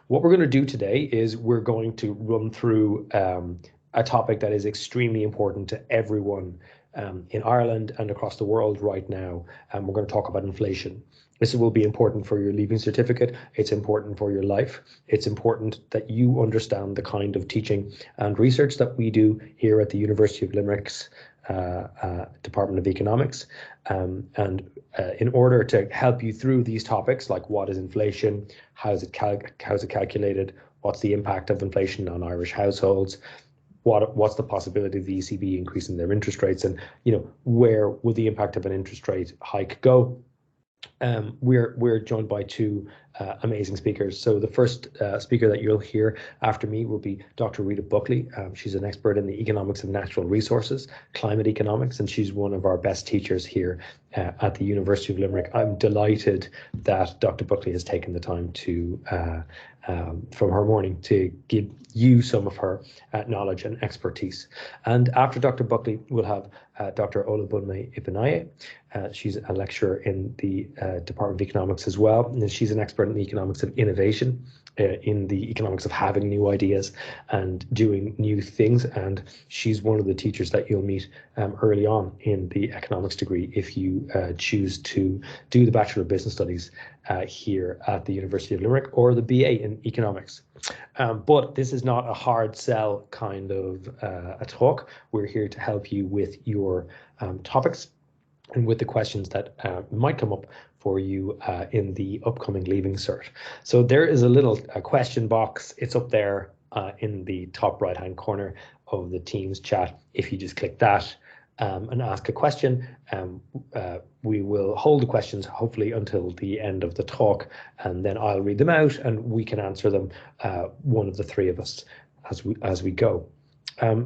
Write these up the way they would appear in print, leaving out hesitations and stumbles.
What we're going to do today is we're going to run through a topic that is extremely important to everyone in Ireland and across the world right now. And we're going to talk about inflation. This will be important for your leaving certificate. It's important for your life. It's important that you understand the kind of teaching and research that we do here at the University of Limerick's Department of Economics. And in order to help you through these topics, like what is inflation, how's it calculated, what's the impact of inflation on Irish households, what's the possibility of the ECB increasing their interest rates, and where will the impact of an interest rate hike go? We're joined by two amazing speakers. So the first speaker that you'll hear after me will be Dr. Rita Buckley. She's an expert in the economics of natural resources, climate economics, and she's one of our best teachers here at the University of Limerick. I'm delighted that Dr. Buckley has taken the time to from her morning to give you some of her knowledge and expertise. And after Dr. Buckley, we'll have Dr. Olubunmi Ipinnaiye. She's a lecturer in the Department of Economics as well. And she's an expert in the economics of innovation, in the economics of having new ideas and doing new things. And she's one of the teachers that you'll meet early on in the economics degree if you choose to do the Bachelor of Business Studies here at the University of Limerick, or the BA in economics. But this is not a hard sell kind of a talk. We're here to help you with your topics and with the questions that might come up for you in the upcoming Leaving Cert. So there is a little question box. It's up there in the top right-hand corner of the Teams chat. If you just click that and ask a question, we will hold the questions hopefully until the end of the talk, and then I'll read them out and we can answer them, one of the three of us, as we go.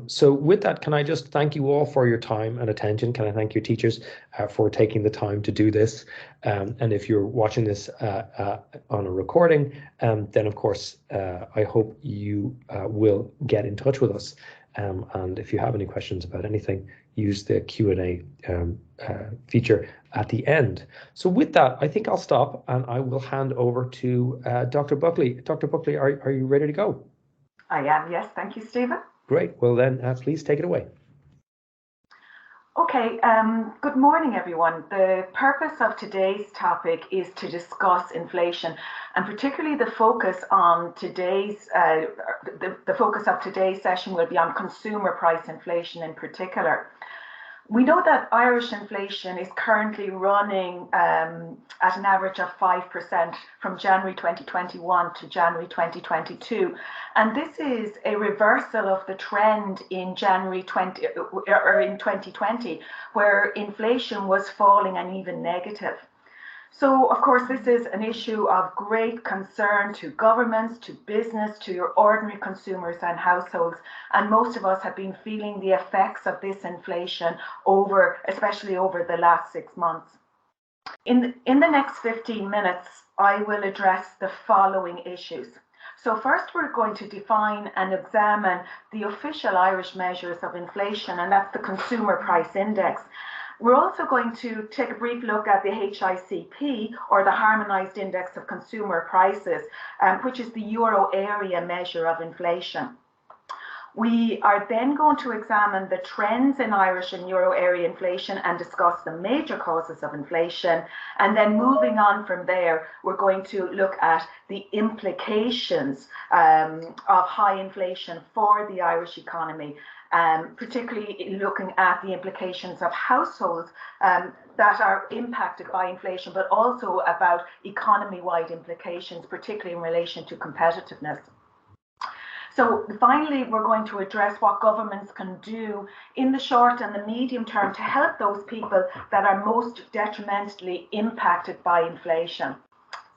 So with that, can I just thank you all for your time and attention? Can I thank your teachers for taking the time to do this? And if you're watching this on a recording, then of course, I hope you will get in touch with us. And if you have any questions about anything, use the Q&A feature at the end. So with that, I think I'll stop and I will hand over to Dr. Buckley. Dr. Buckley, are you ready to go? I am, yes. Thank you, Stephen. Great. Well, then, please take it away. Okay. Good morning, everyone. The purpose of today's topic is to discuss inflation, and particularly the focus on today's the focus of today's session will be on consumer price inflation in particular. We know that Irish inflation is currently running at an average of 5% from January 2021 to January 2022. And this is a reversal of the trend in January 2020, where inflation was falling and even negative. So, of course, this is an issue of great concern to governments, to business, to your ordinary consumers and households. And most of us have been feeling the effects of this inflation especially over the last 6 months. In the next 15 minutes, I will address the following issues. So first, we're going to define and examine the official Irish measures of inflation, and that's the Consumer Price Index. We're also going to take a brief look at the HICP, or the Harmonized Index of Consumer Prices, which is the euro area measure of inflation. We are then going to examine the trends in Irish and euro area inflation and discuss the major causes of inflation. And then moving on from there, we're going to look at the implications of high inflation for the Irish economy. Particularly looking at the implications of households that are impacted by inflation, but also about economy-wide implications, particularly in relation to competitiveness. So finally, we're going to address what governments can do in the short and the medium term to help those people that are most detrimentally impacted by inflation.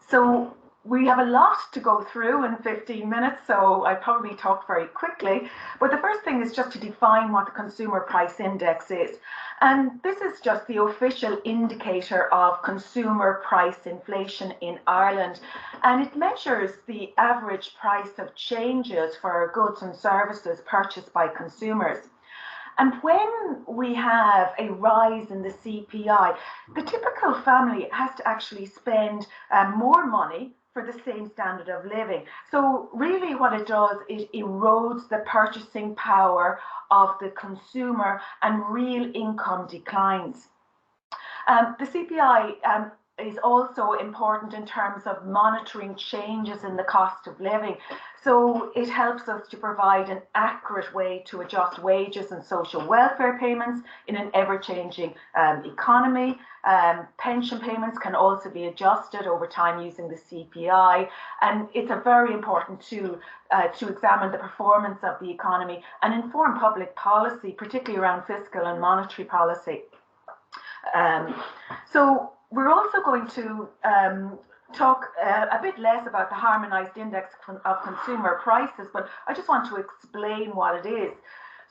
So we have a lot to go through in 15 minutes, so I probably talked very quickly. But the first thing is just to define what the Consumer Price Index is. And this is just the official indicator of consumer price inflation in Ireland. And it measures the average price of changes for goods and services purchased by consumers. And when we have a rise in the CPI, the typical family has to actually spend more money for the same standard of living. So really what it does, it erodes the purchasing power of the consumer and real income declines. The CPI is also important in terms of monitoring changes in the cost of living. So it helps us to provide an accurate way to adjust wages and social welfare payments in an ever-changing economy. Pension payments can also be adjusted over time using the CPI, and it's a very important tool to examine the performance of the economy and inform public policy, particularly around fiscal and monetary policy. So we're also going to talk a bit less about the Harmonized Index of Consumer Prices, but I just want to explain what it is.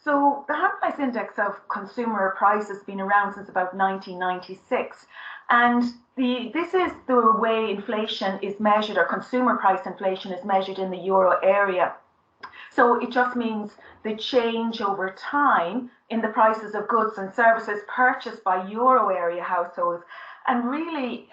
So the Harmonized Index of Consumer Prices has been around since about 1996, and this is the way inflation is measured, or consumer price inflation is measured in the euro area. So it just means the change over time in the prices of goods and services purchased by euro area households. And really,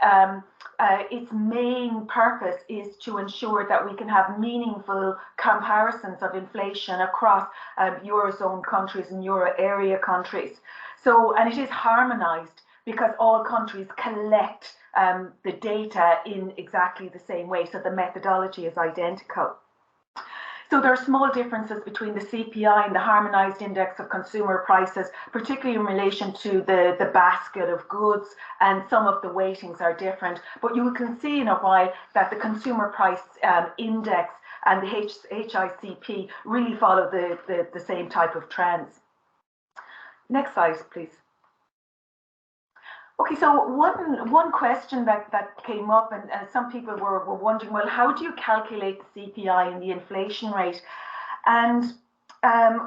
its main purpose is to ensure that we can have meaningful comparisons of inflation across Eurozone countries and euro area countries. So, and it is harmonized because all countries collect the data in exactly the same way. So the methodology is identical. So there are small differences between the CPI and the Harmonized Index of Consumer Prices, particularly in relation to the basket of goods, and some of the weightings are different. But you can see in a while that the Consumer Price Index and the HICP really follow the same type of trends. Next slide, please. Okay, so one question that came up, and some people were wondering, well, how do you calculate the CPI and the inflation rate? And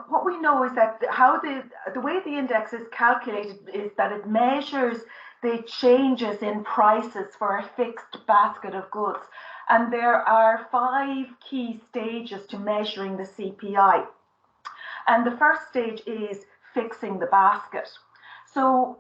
what we know is that how the way the index is calculated is that it measures the changes in prices for a fixed basket of goods. And there are 5 key stages to measuring the CPI. And the first stage is fixing the basket. So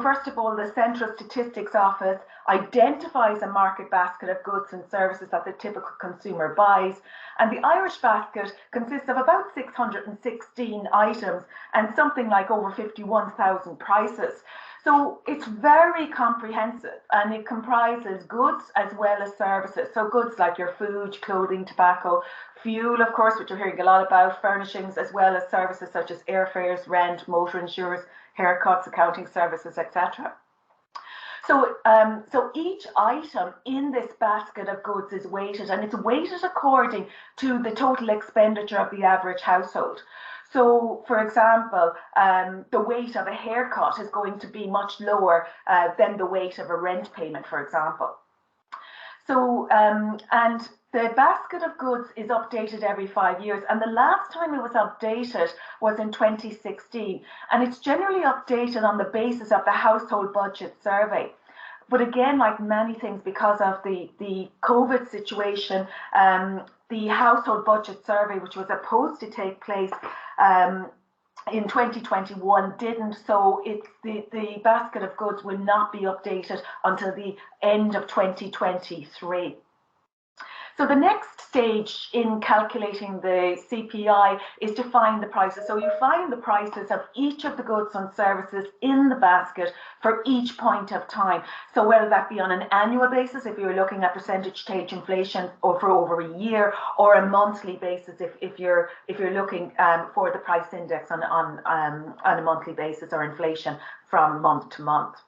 first of all, the Central Statistics Office identifies a market basket of goods and services that the typical consumer buys. And the Irish basket consists of about 616 items and something like over 51,000 prices. So it's very comprehensive, and it comprises goods as well as services. So goods like your food, clothing, tobacco, fuel, of course, which you're hearing a lot about, furnishings, as well as services such as airfares, rent, motor insurance, haircuts, accounting services, etc. So, so each item in this basket of goods is weighted, and it's weighted according to the total expenditure of the average household. So, for example, the weight of a haircut is going to be much lower than the weight of a rent payment, for example. So, and the basket of goods is updated every 5 years, and the last time it was updated was in 2016, and it's generally updated on the basis of the household budget survey. But again, like many things, because of the COVID situation, the household budget survey, which was supposed to take place in 2021, didn't. So the basket of goods will not be updated until the end of 2023. So the next stage in calculating the CPI is to find the prices. So you find the prices of each of the goods and services in the basket for each point of time. So whether that be on an annual basis, if you're looking at percentage change inflation, or for over a year, or a monthly basis, if you're looking for the price index on a monthly basis, or inflation from month to month.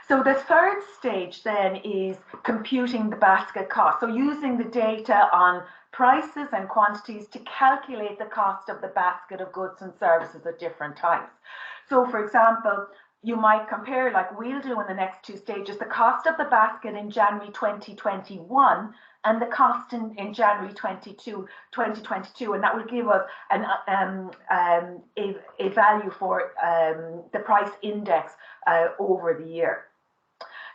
So the third stage then is computing the basket cost. So using the data on prices and quantities to calculate the cost of the basket of goods and services at different times. So for example, you might compare, like we'll do in the next 2 stages, the cost of the basket in January 2021 and the cost in January 2022, and that will give us a value for the price index over the year.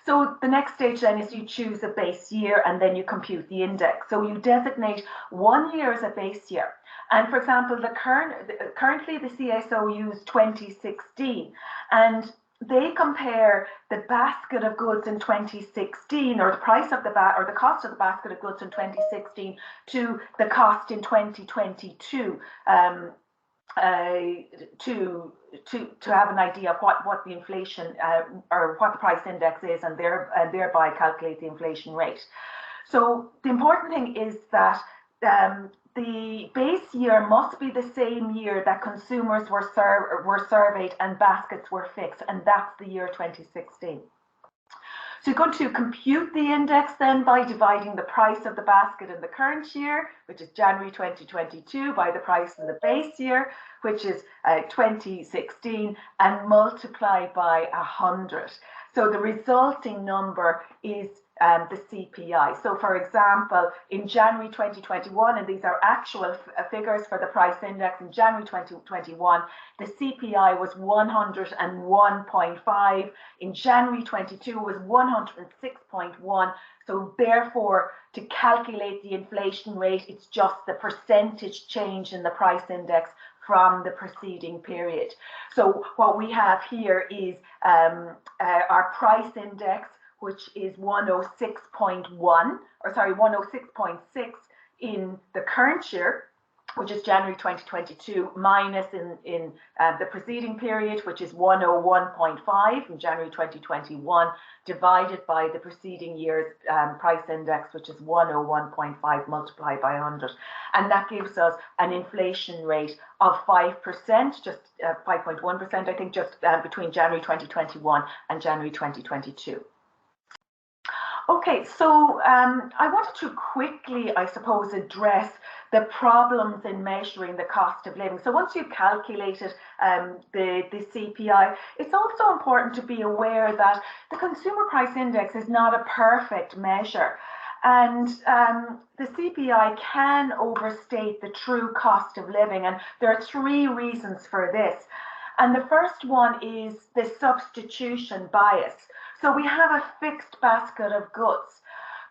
So the next stage then is you choose a base year, and then you compute the index. So you designate 1 year as a base year. And for example, currently the CSO used 2016, and they compare the basket of goods in 2016, or the price of the or the cost of the basket of goods in 2016 to the cost in 2022, to have an idea of what the inflation or what the price index is, and thereby calculate the inflation rate. So the important thing is that the base year must be the same year that consumers were surveyed and baskets were fixed, and that's the year 2016. So you're going to compute the index then by dividing the price of the basket in the current year, which is January 2022, by the price in the base year, which is 2016, and multiply by 100. So the resulting number is the CPI. So for example, in January 2021, and these are actual figures for the price index, in January 2021, the CPI was 101.5. In January 22 was 106.1. So therefore, to calculate the inflation rate, it's just the percentage change in the price index from the preceding period. So what we have here is our price index, which is 106.1, or sorry, 106.6 in the current year, which is January 2022, minus in the preceding period, which is 101.5 in January 2021, divided by the preceding year's price index, which is 101.5 multiplied by 100. And that gives us an inflation rate of 5%, just 5.1%, I think, just between January 2021 and January 2022. Okay, so I wanted to quickly, I suppose, address the problems in measuring the cost of living. So once you've calculated the CPI, it's also important to be aware that the consumer price index is not a perfect measure. And the CPI can overstate the true cost of living. And there are three reasons for this. And the first one is the substitution bias. So we have a fixed basket of goods,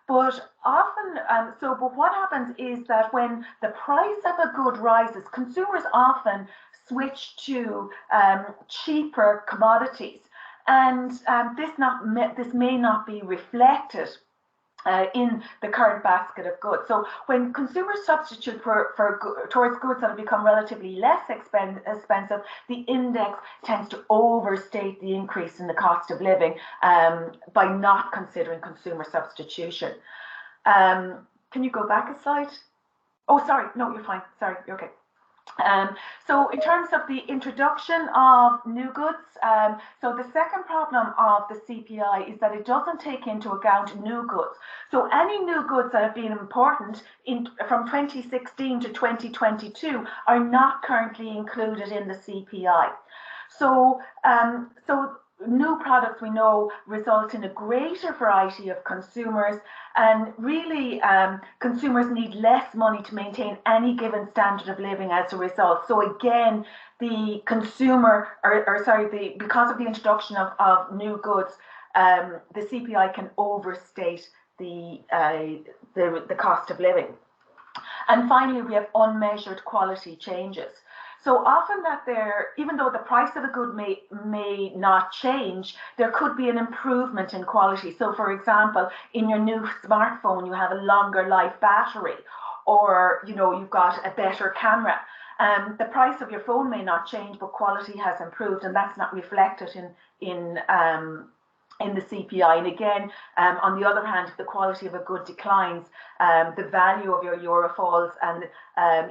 but often, but what happens is that when the price of a good rises, consumers often switch to cheaper commodities, and this may not be reflected in the current basket of goods. So when consumers substitute towards goods that have become relatively less expensive, the index tends to overstate the increase in the cost of living by not considering consumer substitution. Can you go back a slide? Oh, sorry, no, you're fine. Sorry, you're okay. So in terms of the introduction of new goods, so the second problem of the CPI is that it doesn't take into account new goods. So any new goods that have been important from 2016 to 2022 are not currently included in the CPI. So, new products, we know, result in a greater variety of consumers, and really consumers need less money to maintain any given standard of living as a result. So again, the consumer, because of the introduction of new goods, the CPI can overstate the cost of living. And finally, we have unmeasured quality changes. So often even though the price of a good may not change, there could be an improvement in quality. So for example, in your new smartphone, you have a longer life battery, or you've got a better camera. The price of your phone may not change, but quality has improved, and that's not reflected in the CPI. And again, on the other hand, if the quality of a good declines, the value of your euro falls, and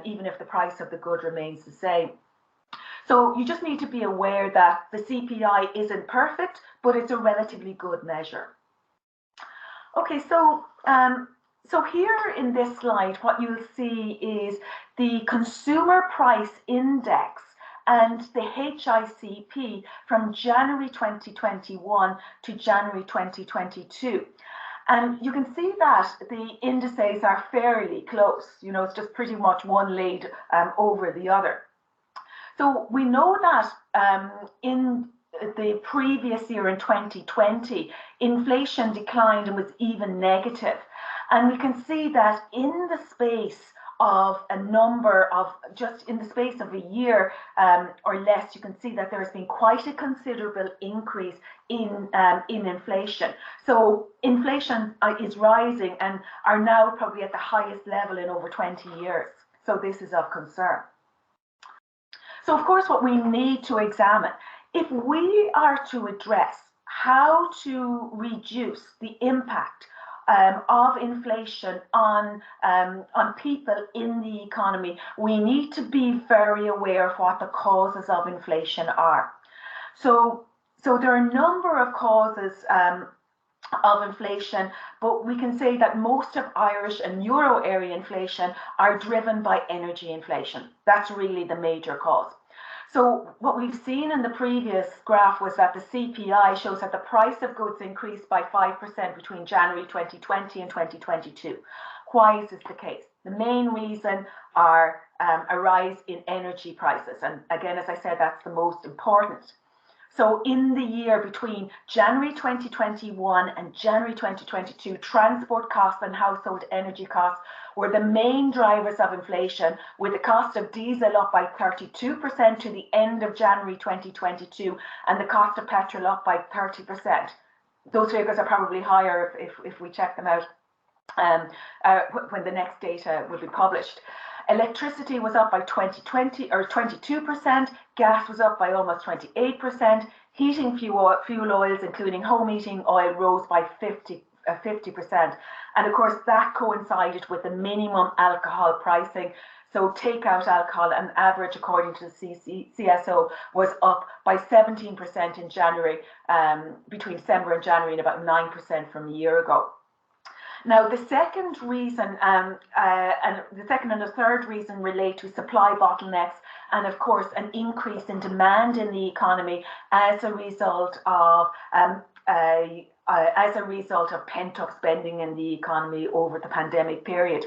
even if the price of the good remains the same. So you just need to be aware that the CPI isn't perfect, but it's a relatively good measure. Okay, so here in this slide, what you'll see is the consumer price index and the HICP from January 2021 to January 2022. And you can see that the indices are fairly close. It's just pretty much one laid over the other. So we know that in the previous year, in 2020, inflation declined and was even negative. And we can see that in the space of a number of, just in the space of a year or less, you can see that there's been quite a considerable increase in inflation. So inflation is rising and are now probably at the highest level in over 20 years. So this is of concern. So of course, what we need to examine, if we are to address how to reduce the impact of inflation on people in the economy, we need to be very aware of what the causes of inflation are. So there are a number of causes of inflation, but we can say that most of Irish and Euro area inflation are driven by energy inflation. That's really the major cause. So what we've seen in the previous graph was that the CPI shows that the price of goods increased by 5% between January 2020 and 2022. Why is this the case? The main reason are a rise in energy prices. And again, as I said, that's the most important. So in the year between January 2021 and January 2022, transport costs and household energy costs were the main drivers of inflation, with the cost of diesel up by 32% to the end of January 2022, and the cost of petrol up by 30%. Those figures are probably higher if we check them out when the next data will be published. Electricity was up by 22%, gas was up by almost 28%, heating fuel oils, including home heating oil, rose by 50%. And of course, that coincided with the minimum alcohol pricing. So takeout alcohol, on average, according to the CSO, was up by 17% in January, between December and January, and about 9% from a year ago. Now, the second reason, and the second and the third reason relate to supply bottlenecks, and of course, an increase in demand in the economy as a result of pent-up spending in the economy over the pandemic period.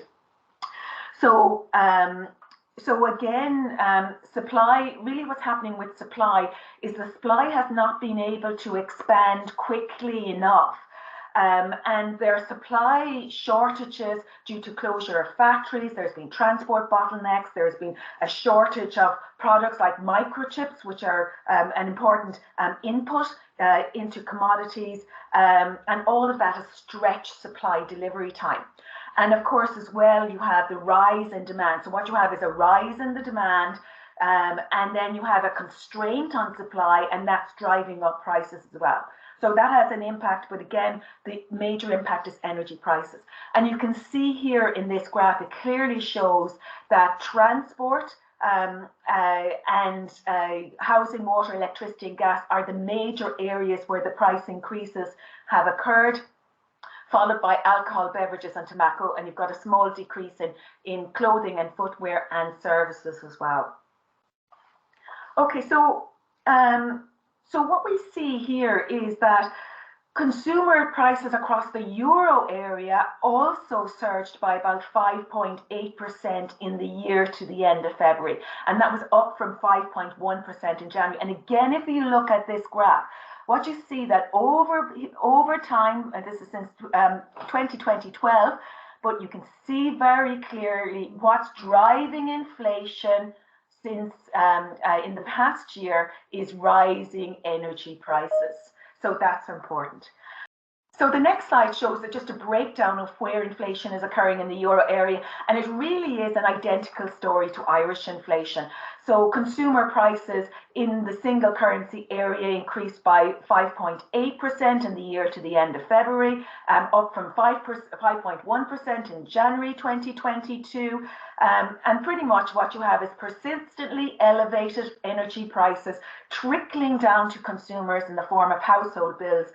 So again, supply, really what's happening with supply is the supply has not been able to expand quickly enough. And there are supply shortages due to closure of factories. There's been transport bottlenecks. There's been a shortage of products like microchips, which are an important input into commodities. And all of that has stretched supply delivery time. And of course, as well, you have the rise in demand. So what you have is a rise in the demand, and then you have a constraint on supply, and that's driving up prices as well. So that has an impact, but again, the major impact is energy prices. And you can see here in this graph, it clearly shows that transport and housing, water, electricity and gas are the major areas where the price increases have occurred, followed by alcohol, beverages and tobacco, and you've got a small decrease in clothing and footwear and services as well. Okay, so what we see here is that consumer prices across the Euro area also surged by about 5.8% in the year to the end of February. And that was up from 5.1% in January. And again, if you look at this graph, what you see that over time, and this is since 2012, but you can see very clearly what's driving inflation since in the past year is rising energy prices. So that's important. So the next slide shows that just a breakdown of where inflation is occurring in the Euro area, and it really is an identical story to Irish inflation. So consumer prices in the single currency area increased by 5.8% in the year to the end of February, up from 5.1% in January 2022. And pretty much what you have is persistently elevated energy prices trickling down to consumers in the form of household bills,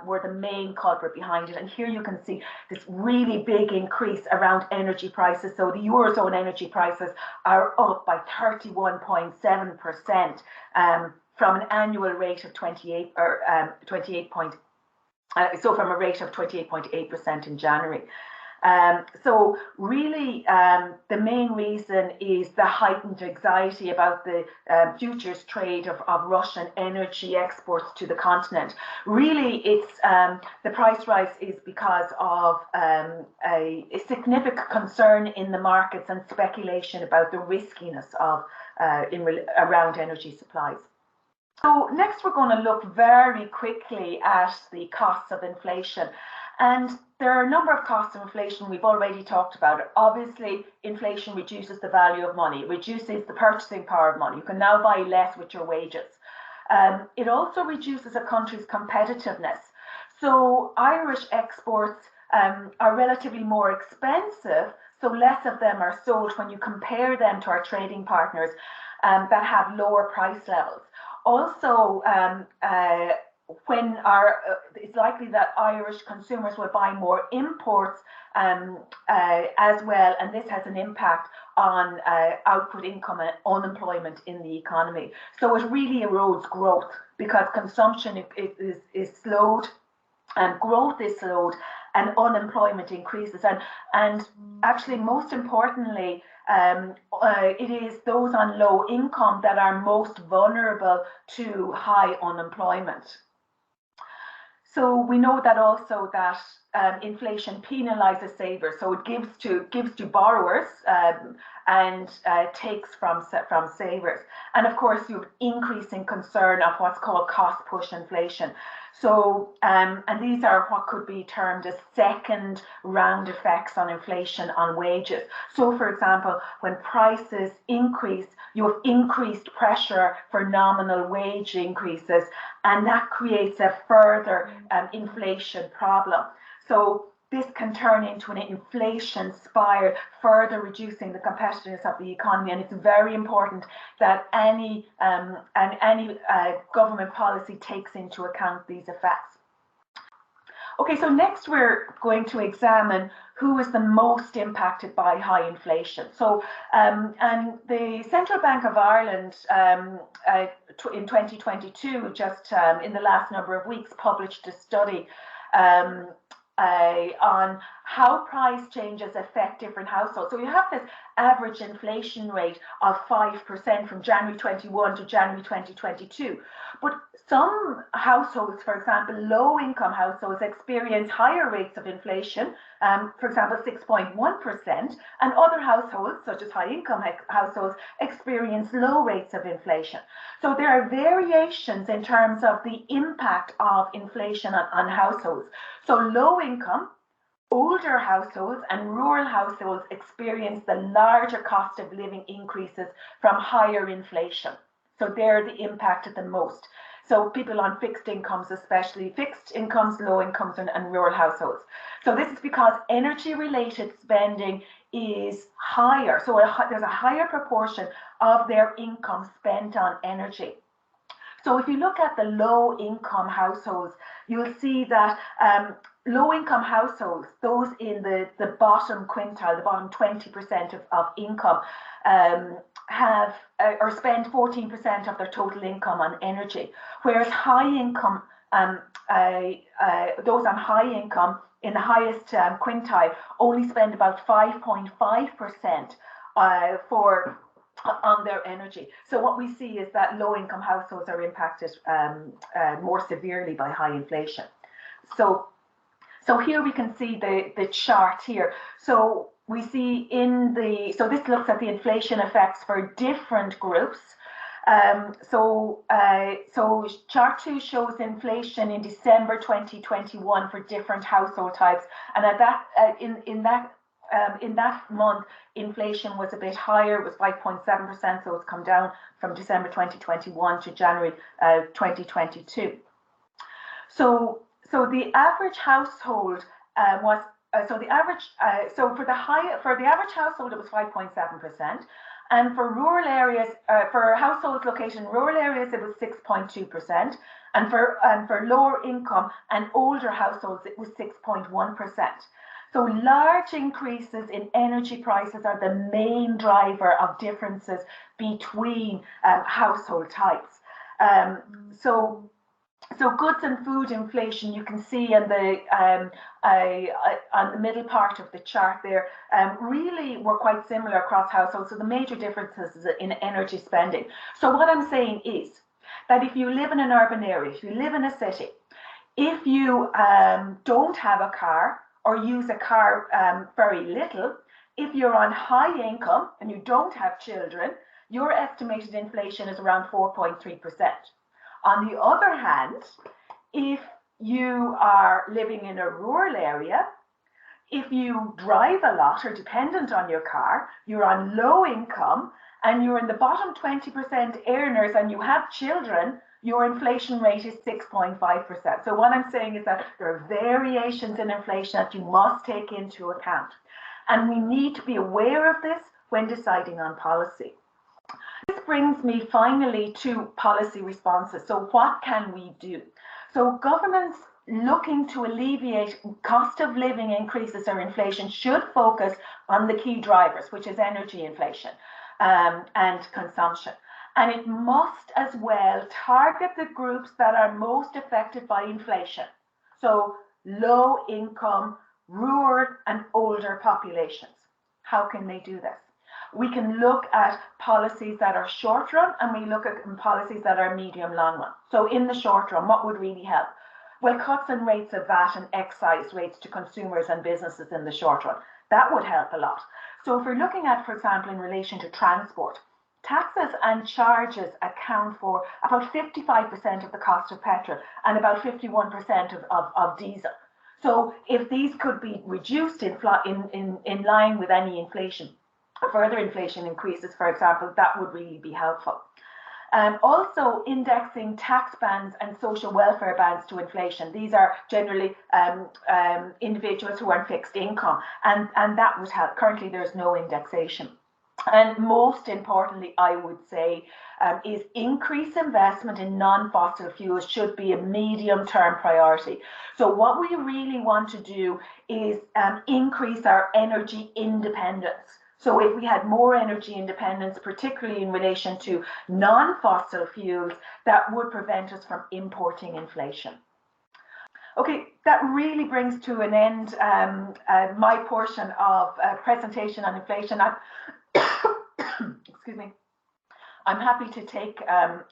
were the main culprit behind it. And here you can see this really big increase around energy prices. So the Eurozone energy prices are up by 31.7% from an annual rate of 28.8% in January. So really, the main reason is the heightened anxiety about the futures trade of Russian energy exports to the continent. Really, it's the price rise is because of a significant concern in the markets and speculation about the riskiness of around energy supplies. So next, we're going to look very quickly at the costs of inflation. And there are a number of costs of inflation we've already talked about. Obviously, inflation reduces the value of money, reduces the purchasing power of money. You can now buy less with your wages. It also reduces a country's competitiveness. So Irish exports are relatively more expensive, so less of them are sold when you compare them to our trading partners that have lower price levels. Also, it's likely that Irish consumers will buy more imports as well, and this has an impact on output income and unemployment in the economy. So it really erodes growth because consumption is slowed and growth is slowed and unemployment increases. And actually, most importantly, it is those on low income that are most vulnerable to high unemployment. So we know that also that inflation penalizes savers. So it gives to borrowers and takes from savers. And of course, you have increasing concern of what's called cost push inflation. So, and these are what could be termed as second round effects on inflation on wages. So, for example, when prices increase, you have increased pressure for nominal wage increases, and that creates a further inflation problem. So this can turn into an inflation spiral, further reducing the competitiveness of the economy. And it's very important that any government policy takes into account these effects. Okay, so next we're going to examine who is the most impacted by high inflation. So, and the Central Bank of Ireland in 2022, just in the last number of weeks, published a study on how price changes affect different households. So you have this average inflation rate of 5% from January 21 to January 2022. But some households, for example, low-income households, experience higher rates of inflation, for example, 6.1%, and other households, such as high-income households, experience low rates of inflation. So there are variations in terms of the impact of inflation on households. So low-income, older households and rural households experience the larger cost of living increases from higher inflation. So they're the impacted the most. So people on fixed incomes, especially fixed incomes, low incomes, and rural households. So this is because energy-related spending is higher. So there's a higher proportion of their income spent on energy. So if you look at the low-income households, you'll see that low-income households, those in the bottom quintile, the bottom 20% of income, have or spend 14% of their total income on energy, whereas high-income, those on high income in the highest quintile only spend about 5.5% on their energy. So what we see is that low-income households are impacted more severely by high inflation. So here we can see the chart here. So we see so this looks at the inflation effects for different groups. So chart 2 shows inflation in December 2021 for different household types, and at that in that month, inflation was a bit higher. It was 5.7%, so it's come down from December 2021 to January 2022. So the average household was for the average household it was 5.7%, and for rural areas, for households located in rural areas, it was 6.2%, and for lower income and older households, it was 6.1%. So large increases in energy prices are the main driver of differences between household types. So So goods and food inflation, you can see on the middle part of the chart there, really were quite similar across households. So the major differences is in energy spending. So what I'm saying is that if you live in an urban area, if you live in a city, if you don't have a car or use a car very little, if you're on high income and you don't have children, your estimated inflation is around 4.3%. On the other hand, if you are living in a rural area, if you drive a lot or dependent on your car, you're on low income and you're in the bottom 20% earners and you have children, your inflation rate is 6.5%. So what I'm saying is that there are variations in inflation that you must take into account. And we need to be aware of this when deciding on policy. This brings me finally to policy responses. So what can we do? So governments looking to alleviate cost of living increases or inflation should focus on the key drivers, which is energy inflation and consumption. And it must as well target the groups that are most affected by inflation. So low income, rural and older populations. How can they do this? We can look at policies that are short run and we look at policies that are medium long run. So in the short run, what would really help? Well, cuts in rates of VAT and excise rates to consumers and businesses in the short run. That would help a lot. So if we're looking at, for example, in relation to transport, taxes and charges account for about 55% of the cost of petrol and about 51% of diesel. So if these could be reduced in line with any inflation, further inflation increases, for example, that would really be helpful. Also indexing tax bands and social welfare bands to inflation. These are generally individuals who are on fixed income, and that would help. Currently, there's no indexation. And most importantly, I would say, is increased investment in non-fossil fuels should be a medium-term priority. So what we really want to do is increase our energy independence. So if we had more energy independence, particularly in relation to non-fossil fuels, that would prevent us from importing inflation. Okay, that really brings to an end my portion of presentation on inflation. Excuse me. I'm happy to take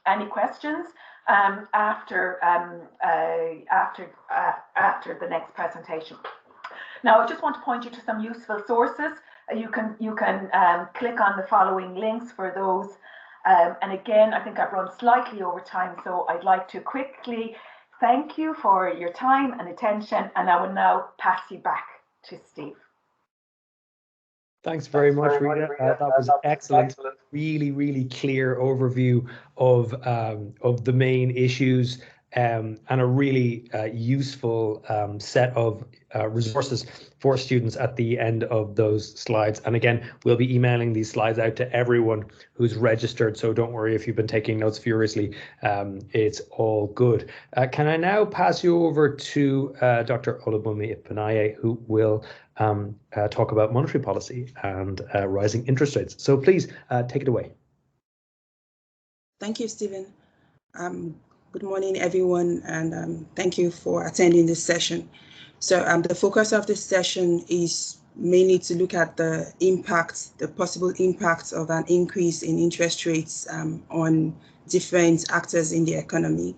any questions after the next presentation. Now, I just want to point you to some useful sources. You can click on the following links for those. And again, I think I've run slightly over time, so I'd like to quickly thank you for your time and attention, and I will now pass you back to Steve. Thanks very much, Rita. That was excellent. Really, really clear overview of the main issues and a really useful set of resources for students at the end of those slides. And again, we'll be emailing these slides out to everyone who's registered, so don't worry if you've been taking notes furiously. It's all good. Can I now pass you over to Dr. Olubunmi Ipinnaiye, who will talk about monetary policy and rising interest rates. So please take it away. Thank you, Stephen. Good morning, everyone, and thank you for attending this session. So the focus of this session is mainly to look at the impact, the possible impact of an increase in interest rates on different actors in the economy.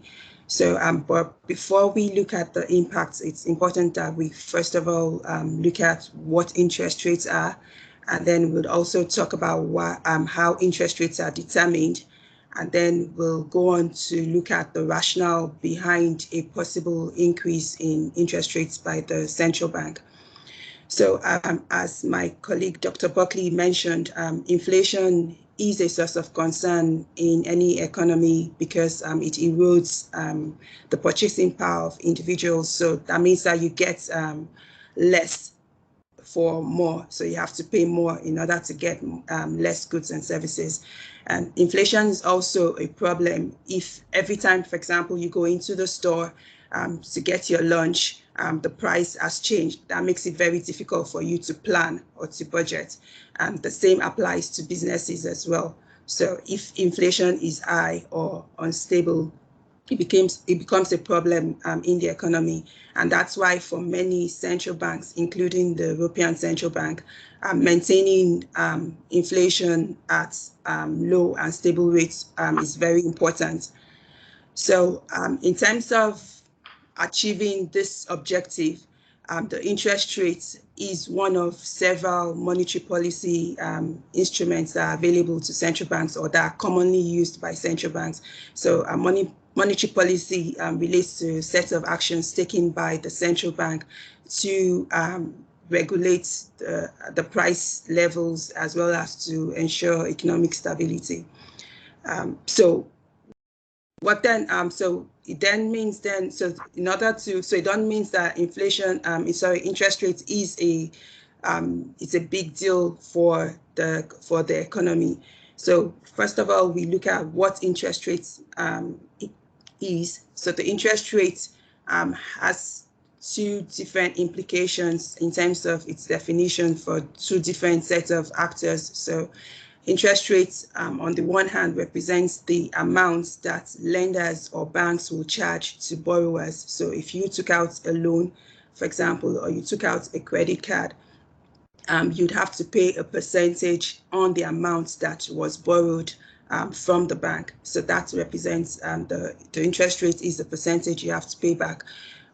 So, but before we look at the impacts, it's important that we first of all look at what interest rates are, and then we'll also talk about what, how interest rates are determined, and then we'll go on to look at the rationale behind a possible increase in interest rates by the central bank. So as my colleague Dr. Buckley mentioned, inflation is a source of concern in any economy because it erodes the purchasing power of individuals. So that means that you get less for more. So you have to pay more in order to get less goods and services. And inflation is also a problem if every time, for example, you go into the store to get your lunch, the price has changed. That makes it very difficult for you to plan or to budget. And the same applies to businesses as well. So if inflation is high or unstable, it becomes a problem in the economy. And that's why for many central banks, including the European Central Bank, maintaining inflation at low and stable rates is very important. So in terms of achieving this objective, the interest rate is one of several monetary policy instruments that are available to central banks or that are commonly used by central banks. So monetary policy relates to a set of actions taken by the central bank to regulate the price levels as well as to ensure economic stability. So it then means that inflation, interest rate is it's a big deal for the economy. So first of all, we look at what interest rates is. So the interest rate has two different implications in terms of its definition for two different sets of actors. So interest rates, on the one hand, represents the amounts that lenders or banks will charge to borrowers. So if you took out a loan, for example, or you took out a credit card, you'd have to pay a percentage on the amount that was borrowed from the bank. So that represents the interest rate is the percentage you have to pay back.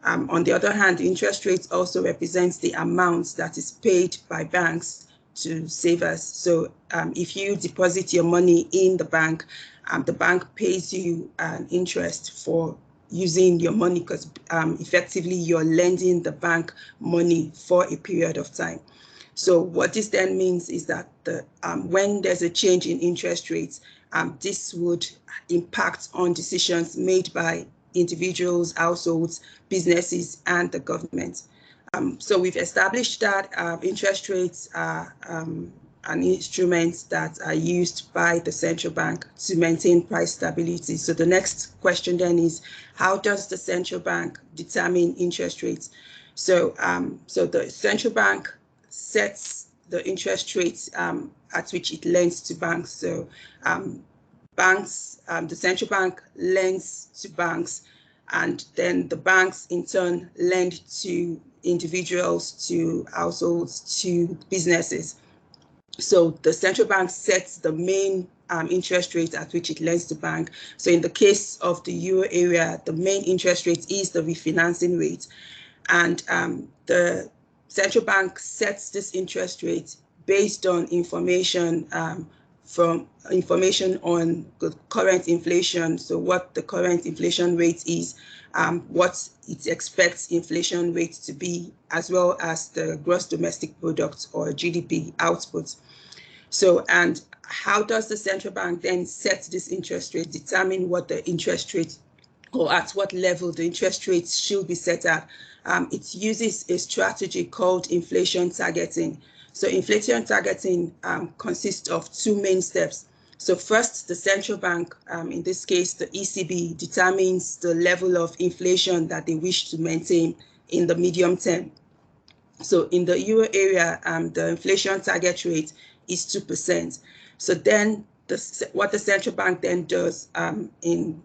On the other hand, the interest rate also represents the amount that is paid by banks to savers. So if you deposit your money in the bank pays you an interest for using your money because effectively you're lending the bank money for a period of time. So what this then means is that when there's a change in interest rates, this would impact on decisions made by individuals, households, businesses, and the government. So we've established that interest rates are an instrument that are used by the central bank to maintain price stability. So the next question then is, how does the central bank determine interest rates? So, so the central bank sets the interest rates at which it lends to banks. So the central bank lends to banks, and then the banks in turn lend to individuals, to households, to businesses. So the central bank sets the main interest rate at which it lends to bank. So in the case of the euro area, the main interest rate is the refinancing rate. And the central bank sets this interest rate based on information on the current inflation. So what the current inflation rate is, what it expects inflation rate to be, as well as the gross domestic product or GDP output. So, and how does the central bank then set this interest rate, determine what the interest rate or at what level the interest rates should be set at? It uses a strategy called inflation targeting. So inflation targeting consists of two main steps. So first, the central bank, in this case, the ECB, determines the level of inflation that they wish to maintain in the medium term. So in the euro area, the inflation target rate is 2%. So then what the central bank then does in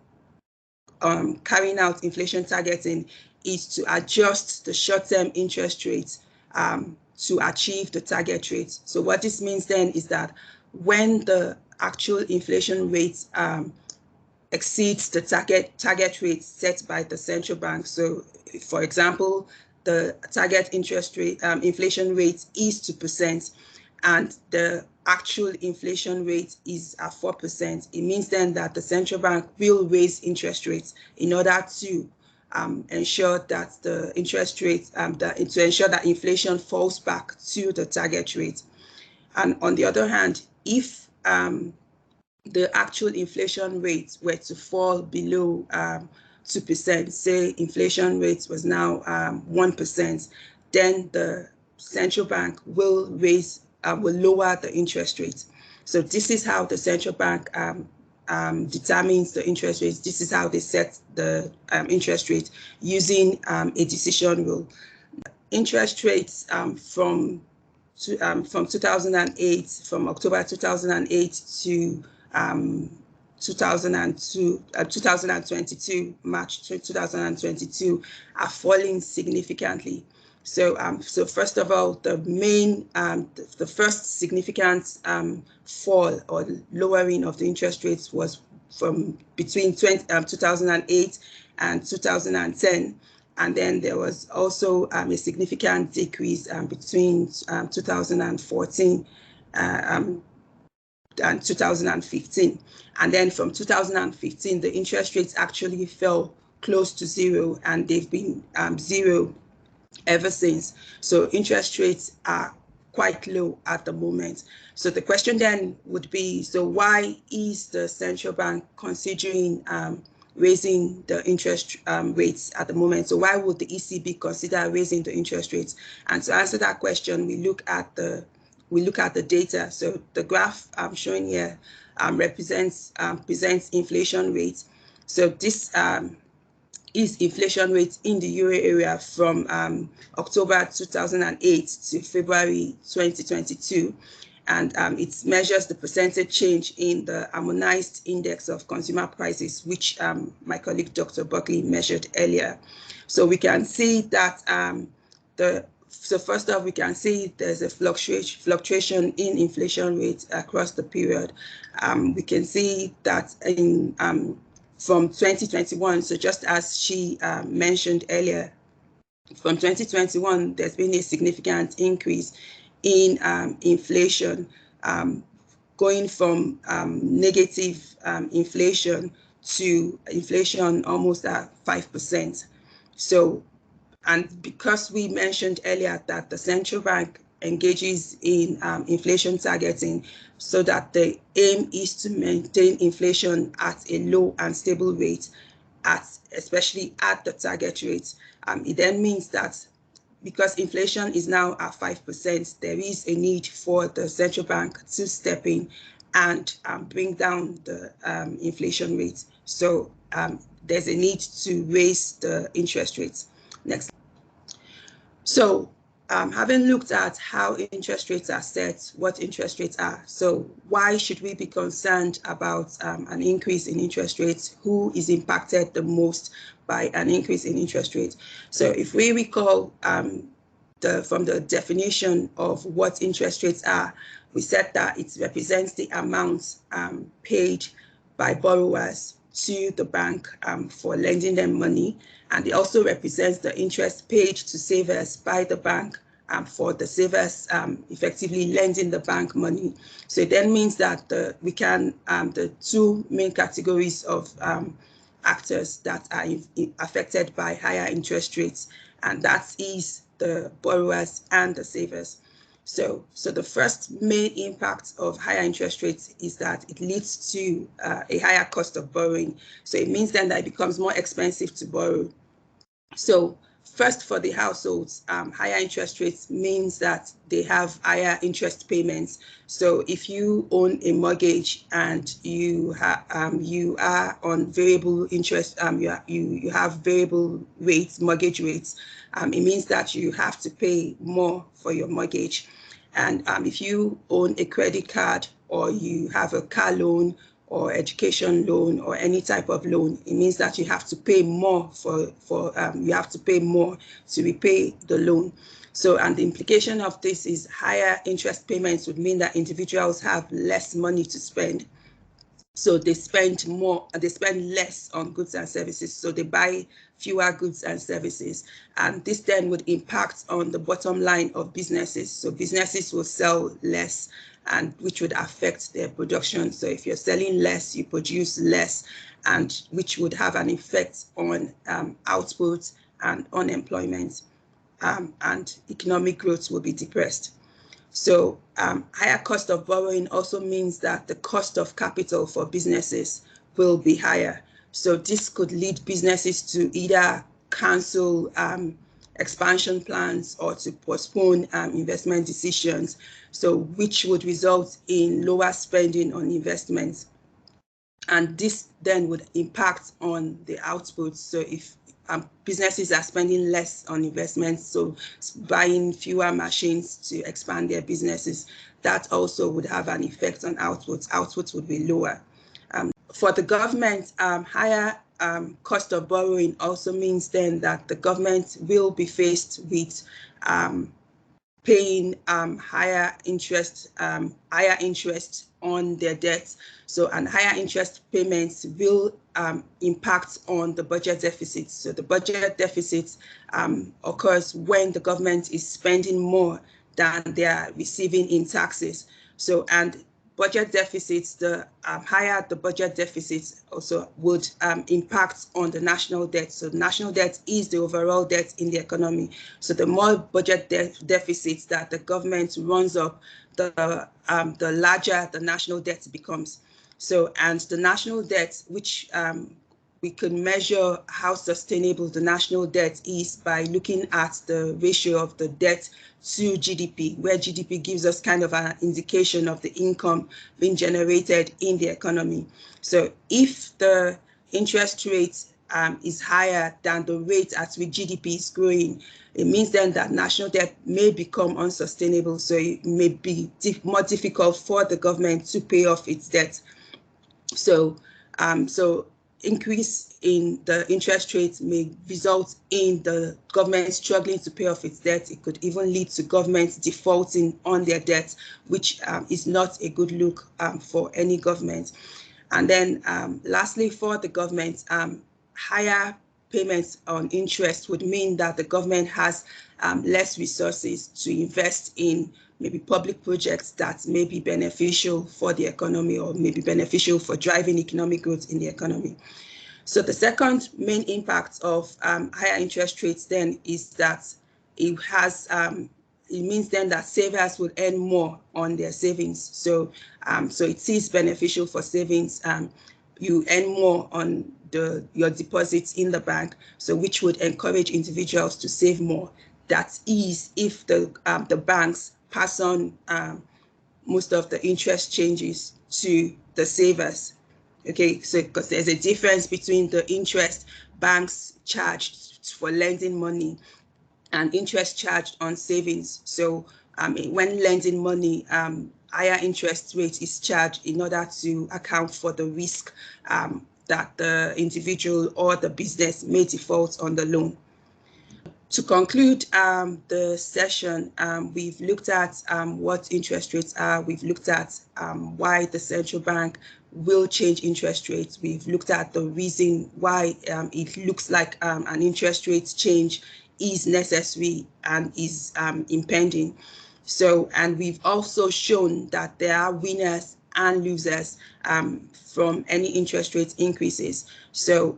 carrying out inflation targeting is to adjust the short-term interest rates to achieve the target rate. So what this means then is that when the actual inflation rate exceeds the target rate set by the central bank, so for example, the target interest rate inflation rate is 2%, and the actual inflation rate is at 4%. It means then that the central bank will raise interest rates in order to ensure that the interest rate, to ensure that inflation falls back to the target rate. And on the other hand, if the actual inflation rate were to fall below 2%, say inflation rate was now 1%, then the central bank will lower the interest rate. So this is how the central bank determines the interest rates. This is how they set the interest rate using a decision rule. Interest rates from 2008, from October 2008 to 2022, March 2022, are falling significantly. So, so first of all, the first significant fall or lowering of the interest rates was from between 2008 and 2010. And then there was also a significant decrease between 2014 and 2015. And then from 2015, the interest rates actually fell close to zero, and they've been zero ever since. So interest rates are quite low at the moment. So the question then would be, so why is the central bank considering raising the interest rates at the moment? So why would the ECB consider raising the interest rates? And to answer that question, we look at the data. So the graph I'm showing here presents inflation rates. So this is inflation rate in the euro area from October 2008 to February 2022. And it measures the percentage change in the Harmonized Index of Consumer Prices, which my colleague Dr. Buckley measured earlier. So we can see that so first off, we can see there's a fluctuation in inflation rates across the period. We can see that in from 2021, so just as she mentioned earlier, from 2021, there's been a significant increase in inflation, going from negative inflation to inflation almost at 5%. So, and because we mentioned earlier that the central bank engages in inflation targeting, so that the aim is to maintain inflation at a low and stable rate, especially at the target rate. It then means that because inflation is now at 5%, there is a need for the central bank to step in and bring down the inflation rate. So there's a need to raise the interest rates. Next. So having looked at how interest rates are set, what interest rates are, so why should we be concerned about an increase in interest rates? Who is impacted the most by an increase in interest rates? So if we recall from the definition of what interest rates are, we said that it represents the amount paid by borrowers to the bank for lending them money, and it also represents the interest paid to savers by the bank for the savers effectively lending the bank money. So it then means that the two main categories of actors that are affected by higher interest rates, and that is the borrowers and the savers. So the first main impact of higher interest rates is that it leads to a higher cost of borrowing. So it means then that it becomes more expensive to borrow. So first, for the households, higher interest rates means that they have higher interest payments. So if you own a mortgage and you are on variable interest, you have variable rates, mortgage rates, it means that you have to pay more for your mortgage. And if you own a credit card, or you have a car loan or education loan or any type of loan, it means that you have to pay more you have to pay more to repay the loan. So, and the implication of this is higher interest payments would mean that individuals have less money to spend. So they spend less on goods and services. So they buy fewer goods and services. And this then would impact on the bottom line of businesses. So businesses will sell less, and which would affect their production. So if you're selling less, you produce less, and which would have an effect on output and unemployment, and economic growth will be depressed. So higher cost of borrowing also means that the cost of capital for businesses will be higher. So this could lead businesses to either cancel expansion plans or to postpone investment decisions, so which would result in lower spending on investments. And this then would impact on the output. So if businesses are spending less on investments, so buying fewer machines to expand their businesses, that also would have an effect on outputs. Outputs would be lower. for the government, higher cost of borrowing also means then that the government will be faced with paying higher interest on their debts. So, and higher interest payments will impact on the budget deficit. So the budget deficit occurs when the government is spending more than they are receiving in taxes. So, and budget deficits, the higher the budget deficits also would impact on the national debt. So national debt is the overall debt in the economy. So the more budget deficits that the government runs up, the larger the national debt becomes. So, and the national debt, which we can measure how sustainable the national debt is by looking at the ratio of the debt to GDP, where GDP gives us kind of an indication of the income being generated in the economy. So if the interest rate is higher than the rate at which GDP is growing, it means then that national debt may become unsustainable. So it may be more difficult for the government to pay off its debt. So, increase in the interest rate may result in the government struggling to pay off its debt. It could even lead to governments defaulting on their debt, which is not a good look for any government. And then lastly, for the government, higher payments on interest would mean that the government has less resources to invest in maybe public projects that may be beneficial for the economy or may be beneficial for driving economic growth in the economy. So the second main impact of higher interest rates then is that it means then that savers will earn more on their savings. So it is beneficial for savings. You earn more on your deposits in the bank, so which would encourage individuals to save more. That is if the banks pass on most of the interest changes to the savers. Okay, so because there's a difference between the interest banks charged for lending money and interest charged on savings. So when lending money, higher interest rate is charged in order to account for the risk that the individual or the business may default on the loan. To conclude the session, we've looked at what interest rates are. We've looked at why the central bank will change interest rates. We've looked at the reason why it looks like an interest rate change is necessary and is impending. So, and we've also shown that there are winners and losers from any interest rate increases. So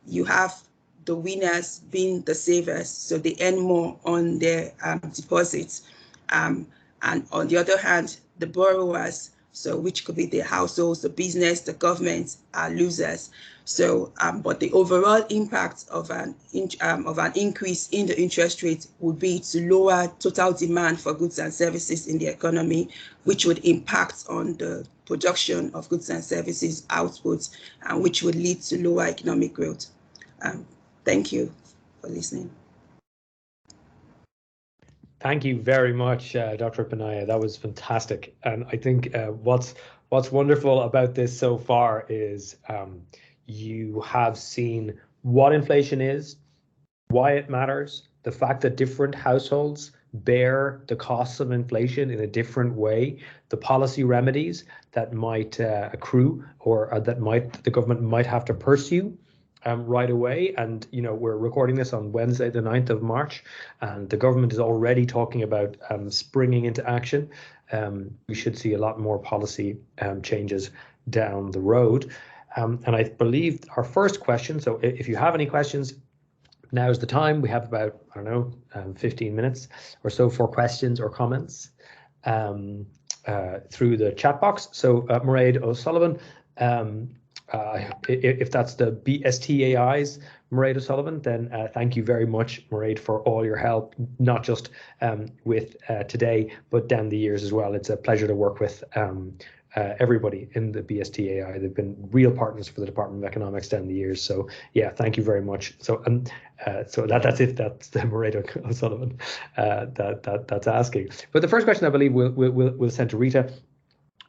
you have the winners being the savers, so they earn more on their deposits. And on the other hand, the borrowers, so which could be the households, the business, the government, are losers. So, but the overall impact of an increase in the interest rate would be to lower total demand for goods and services in the economy, which would impact on the production of goods and services output, and which would lead to lower economic growth. Thank you for listening. Thank you very much, Dr. Ipinnaiye. That was fantastic. And I think what's wonderful about this so far is you have seen what inflation is, why it matters, the fact that different households bear the costs of inflation in a different way, the policy remedies that might accrue or that the government might have to pursue right away. And, you know, we're recording this on Wednesday, the 9th of March, and the government is already talking about springing into action. We should see a lot more policy changes down the road. And I believe our first question, so if you have any questions, now is the time. We have about, 15 minutes or so for questions or comments through the chat box. So Mairead O'Sullivan, if that's the BSTAI's Mairead O'Sullivan, then thank you very much, Mairead, for all your help, not just with today, but down the years as well. It's a pleasure to work with everybody in the BSTAI. They've been real partners for the Department of Economics down the years. So yeah, thank you very much. So so that's it. That's the Mairead O'Sullivan that's asking. But the first question I believe we'll send to Rita.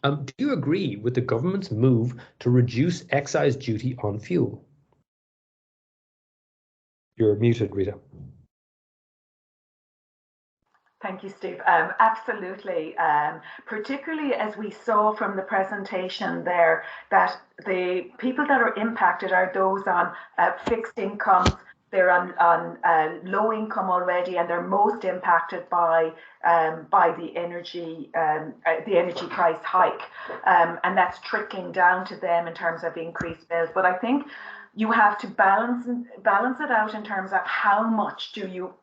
Do you agree with the government's move to reduce excise duty on fuel? You're muted, Rita. Thank you, Steve. Absolutely. Particularly as we saw from the presentation there, that the people that are impacted are those on fixed incomes. They're on low income already, and they're most impacted by the energy price hike, and that's trickling down to them in terms of increased bills. But I think you have to balance it out in terms of how much do you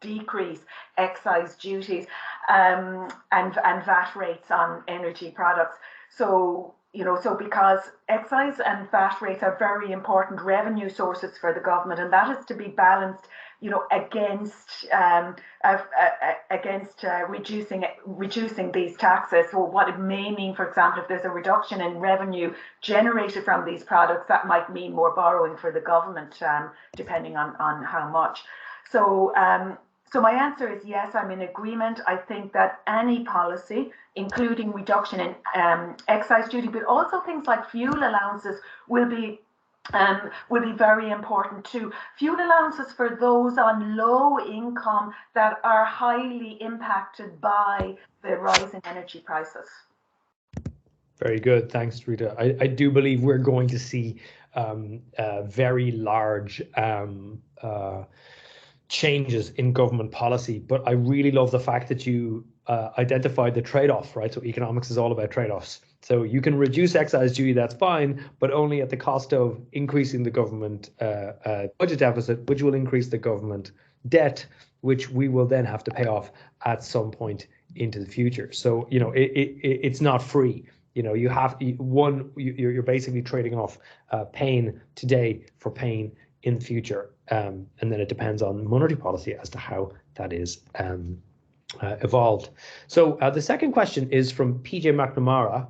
decrease excise duties and VAT rates on energy products. So because excise and VAT rates are very important revenue sources for the government, and that is to be balanced against reducing these taxes. So what it may mean, for example, if there's a reduction in revenue generated from these products, that might mean more borrowing for the government, depending on how much. So my answer is yes, I'm in agreement. I think that any policy, including reduction in excise duty, but also things like fuel allowances, will be very important too. Fuel allowances for those on low income that are highly impacted by the rise in energy prices. Very good, thanks, Rita. I do believe we're going to see very large changes in government policy, but I really love the fact that you identified the trade-off, right? So economics is all about trade-offs. So you can reduce excise duty, that's fine, but only at the cost of increasing the government budget deficit, which will increase the government debt, which we will then have to pay off at some point into the future. So, it's not free. You're basically trading off pain today for pain in the future. And then it depends on monetary policy as to how that is evolved. So the second question is from PJ McNamara.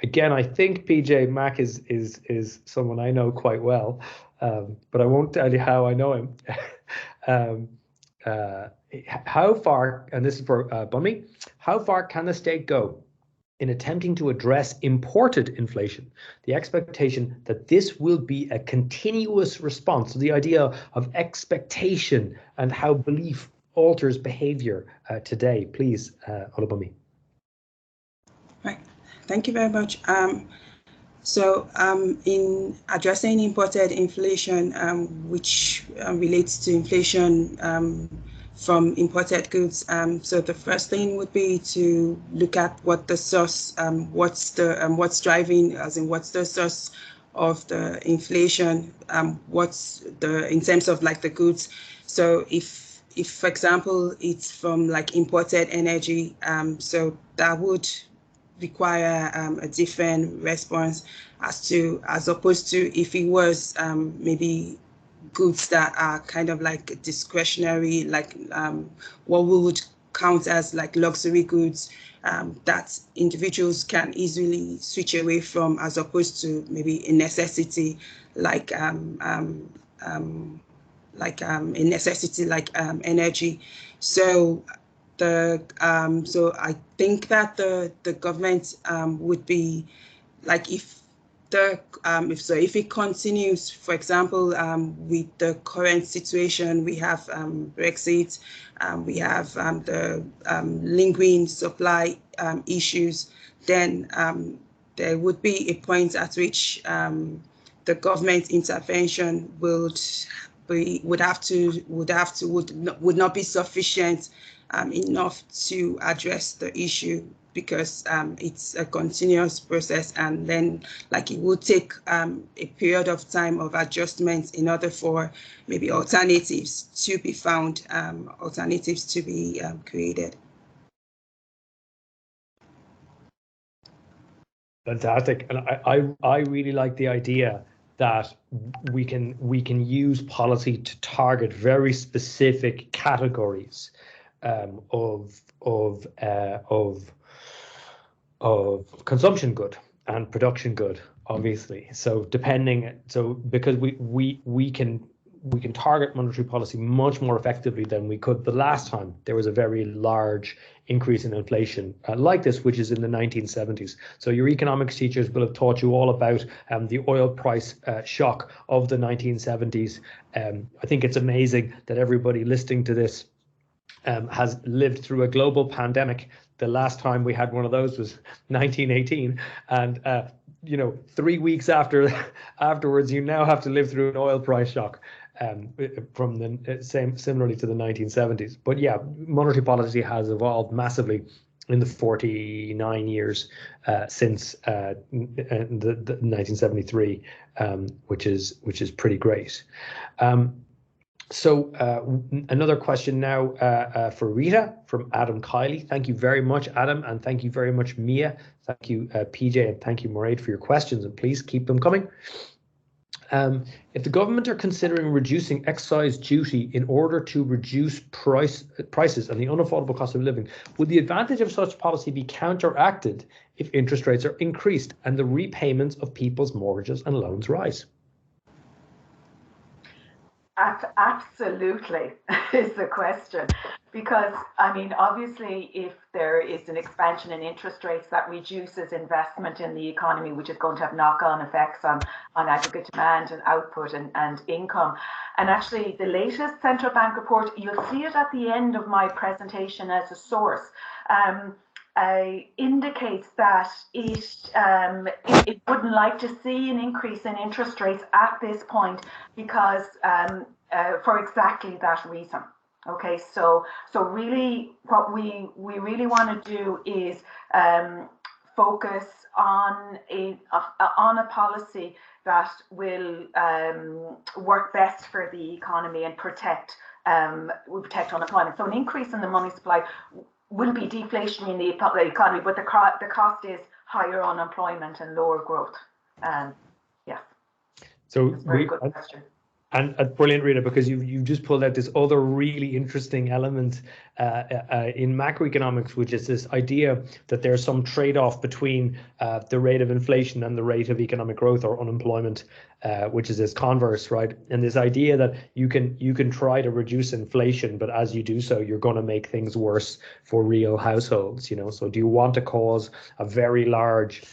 Again, I think PJ Mac is someone I know quite well, but I won't tell you how I know him. How far, and this is for Bunmi, how far can the state go in attempting to address imported inflation? The expectation that this will be a continuous response. So the idea of expectation and how belief alters behavior today. Please, Olubunmi. Right. Thank you very much. In addressing imported inflation, which relates to inflation from imported goods, so the first thing would be to look at what the source, what's driving, as in what's the source of the inflation, in terms of like the goods. So if for example it's from like imported energy, so that would require a different response as opposed to if it was maybe goods that are kind of like discretionary, like what we would count as like luxury goods that individuals can easily switch away from, as opposed to maybe a necessity like energy. So so I think that the government would be like, if it continues, for example, with the current situation, we have Brexit, we have the lingering supply issues, then there would be a point at which the government intervention would not be sufficient enough to address the issue, because it's a continuous process, and then like it would take a period of time of adjustment in order for maybe alternatives to be found, alternatives to be created. Fantastic, and I really like the idea that we can use policy to target very specific categories of consumption good and production good, obviously. So because we can we can target monetary policy much more effectively than we could the last time there was a very large increase in inflation like this, which is in the 1970s. So your economics teachers will have taught you all about the oil price shock of the 1970s. I think it's amazing that everybody listening to this has lived through a global pandemic. The last time we had one of those was 1918, and 3 weeks afterwards, you now have to live through an oil price shock from the similarly to the 1970s. But yeah, monetary policy has evolved massively in the 49 years since the 1973, which is pretty great. So another question now for Rita from Adam Kiley. Thank you very much, Adam, and thank you very much, Mia. Thank you, PJ, and thank you, Mairead, for your questions, and please keep them coming. If the government are considering reducing excise duty in order to reduce prices and the unaffordable cost of living, would the advantage of such policy be counteracted if interest rates are increased and the repayments of people's mortgages and loans rise? Absolutely is the question, because I mean, obviously, if there is an expansion in interest rates, that reduces investment in the economy, which is going to have knock-on effects on aggregate demand and output and income. And actually, the latest central bank report, you'll see it at the end of my presentation as a source, indicates that it wouldn't like to see an increase in interest rates at this point because for exactly that reason. Okay, so really what we really want to do is focus on a policy that will work best for the economy and protect unemployment. So an increase in the money supply will be deflationary in the economy, but the cost is higher unemployment and lower growth. Yeah. So very good question. And brilliant, Rita, because you've just pulled out this other really interesting element in macroeconomics, which is this idea that there's some trade-off between the rate of inflation and the rate of economic growth or unemployment, which is this converse, right? And this idea that you can try to reduce inflation, but as you do so, you're going to make things worse for real households. So do you want to cause a very large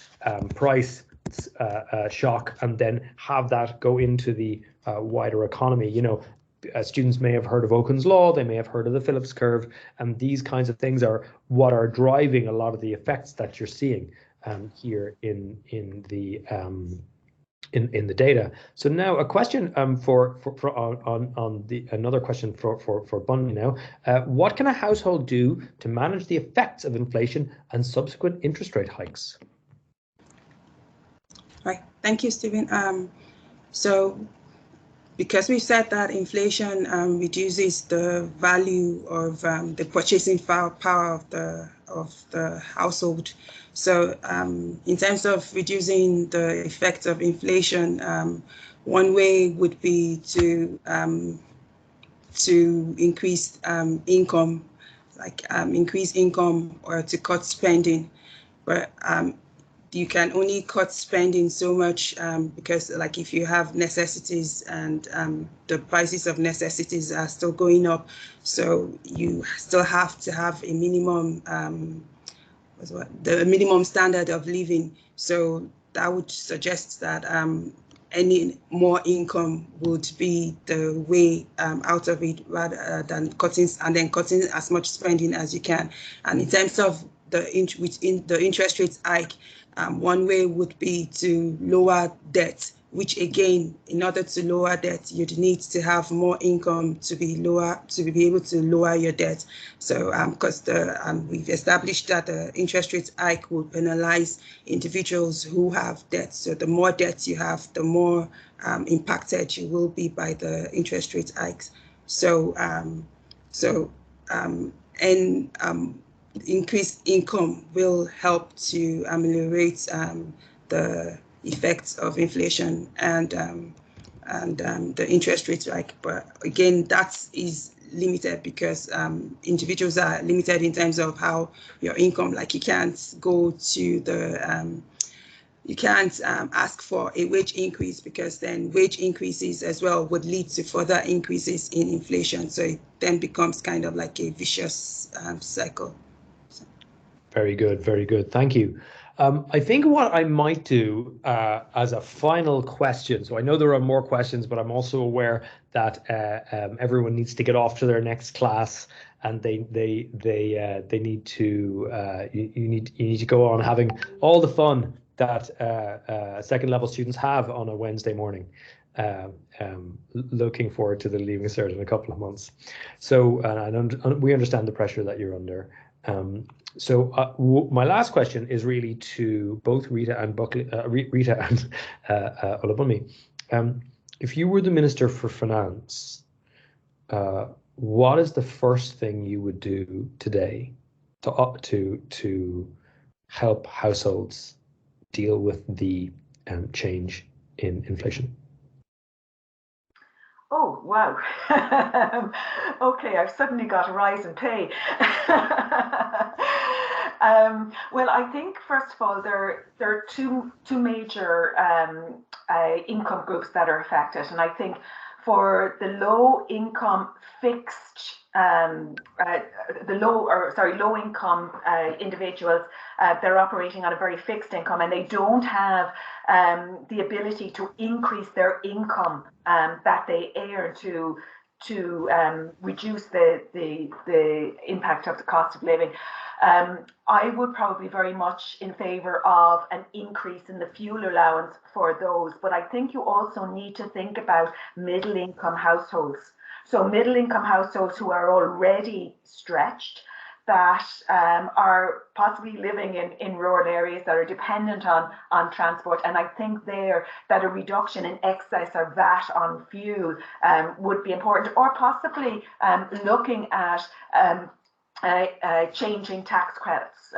price shock and then have that go into the wider economy? Students may have heard of Okun's law, they may have heard of the Phillips curve, and these kinds of things are what are driving a lot of the effects that you're seeing here in the data. So now a question another question for Bunmi now. What can a household do to manage the effects of inflation and subsequent interest rate hikes? Right, thank you, Stephen. So because we said that inflation reduces the value of the purchasing power of the household. So in terms of reducing the effects of inflation, one way would be to increase income, increase income or to cut spending. But you can only cut spending so much because if you have necessities and the prices of necessities are still going up, so you still have to have a minimum the minimum standard of living. So that would suggest that any more income would be the way out of it, rather than cutting as much spending as you can. And in terms of the interest rates hike, one way would be to lower debt, which again, in order to lower debt, you'd need to have more income to be able to lower your debt. So because we've established that the interest rate hike will penalize individuals who have debt. So the more debt you have, the more impacted you will be by the interest rate hikes. So increased income will help to ameliorate the effects of inflation and the interest rate hike. But again, that is limited because individuals are limited in terms of how your income, you can't go to the you can't ask for a wage increase, because then wage increases as well would lead to further increases in inflation. So it then becomes kind of like a vicious cycle. So. Very good, very good. Thank you. I think what I might do as a final question, so I know there are more questions, but I'm also aware that everyone needs to get off to their next class, and they need to you need to go on having all the fun that second level students have on a Wednesday morning. Looking forward to the Leaving Cert in a couple of months. So we understand the pressure that you're under. So my last question is really to both Rita and Buckley, Rita and Olubunmi. If you were the Minister for Finance, what is the first thing you would do today to help households deal with the change in inflation? Oh, wow. Okay, I've suddenly got a rise in pay. Well, I think, first of all, there are two major income groups that are affected. And I think for the low income fixed, low income individuals, they're operating on a very fixed income, and they don't have the ability to increase their income that they earn to reduce the impact of the cost of living. I would probably very much in favour of an increase in the fuel allowance for those, but I think you also need to think about middle income households. So middle income households who are already stretched, that are possibly living in rural areas, that are dependent on transport. And I think there that a reduction in excise or VAT on fuel would be important, or possibly looking at changing tax credits.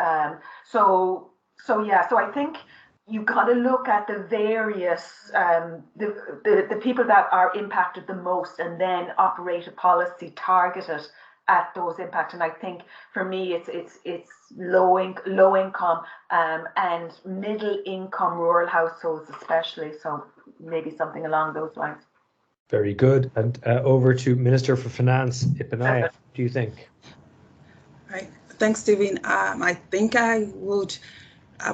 So I think you've got to look at the various the people that are impacted the most, and then operate a policy targeted at those impacts. And I think for me, it's low income and middle income rural households especially. So maybe something along those lines. Very good. And over to Minister for Finance, Ipinnaiye. What do you think? Right. Thanks, Stephen. I think I would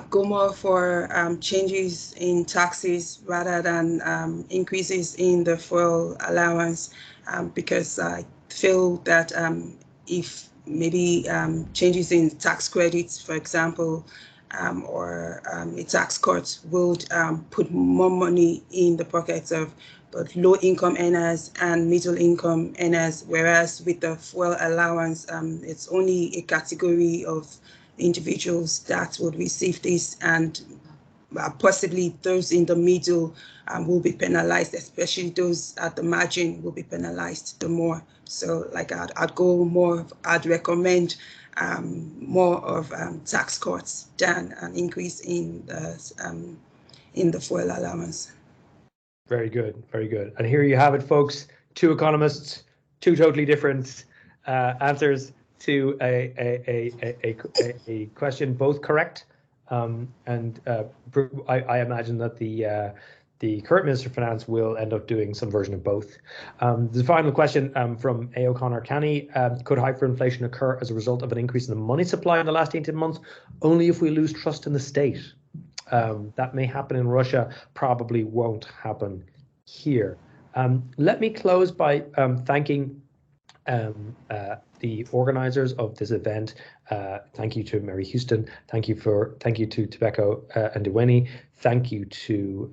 go more for changes in taxes rather than increases in the fuel allowance, because I feel that if maybe changes in tax credits, for example, or a tax cut would put more money in the pockets of both low income earners and middle income earners, whereas with the fuel allowance, it's only a category of individuals that would receive this, and possibly those in the middle will be penalized, especially those at the margin will be penalized the more. So like I'd go more, I'd recommend more of tax cuts than an increase in the fuel allowance. Very good, very good. And here you have it, folks. Two economists, two totally different answers to a question, both correct. And I imagine that the current Minister of Finance will end up doing some version of both. The final question from A. O'Connor Canny, could hyperinflation occur as a result of an increase in the money supply in the last 18 months? Only if we lose trust in the state. That may happen in Russia, probably won't happen here. Let me close by thanking the organizers of this event. Thank you to Mary Houston. Thank you to Tobacco and Deweni. Thank you to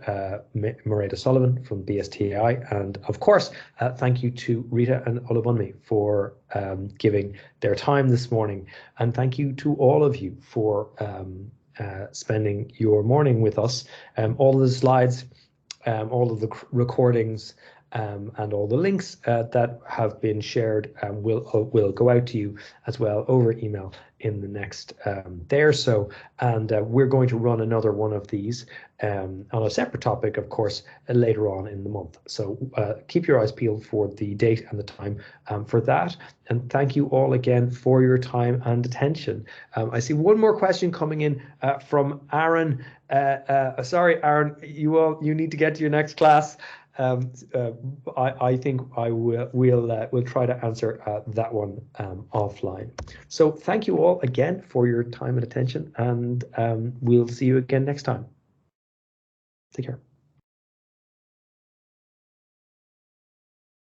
Mairead Sullivan from BSTI, and of course, thank you to Rita and Olubunmi for giving their time this morning, and thank you to all of you for spending your morning with us. All of the slides, all of the recordings, and all the links that have been shared will go out to you as well over email in the next day or so. And we're going to run another one of these on a separate topic, of course, later on in the month. So keep your eyes peeled for the date and the time for that. And thank you all again for your time and attention. I see one more question coming in from Aaron. Sorry, Aaron, you need to get to your next class. I think we'll try to answer that one offline. So thank you all again for your time and attention, and we'll see you again next time. Take care.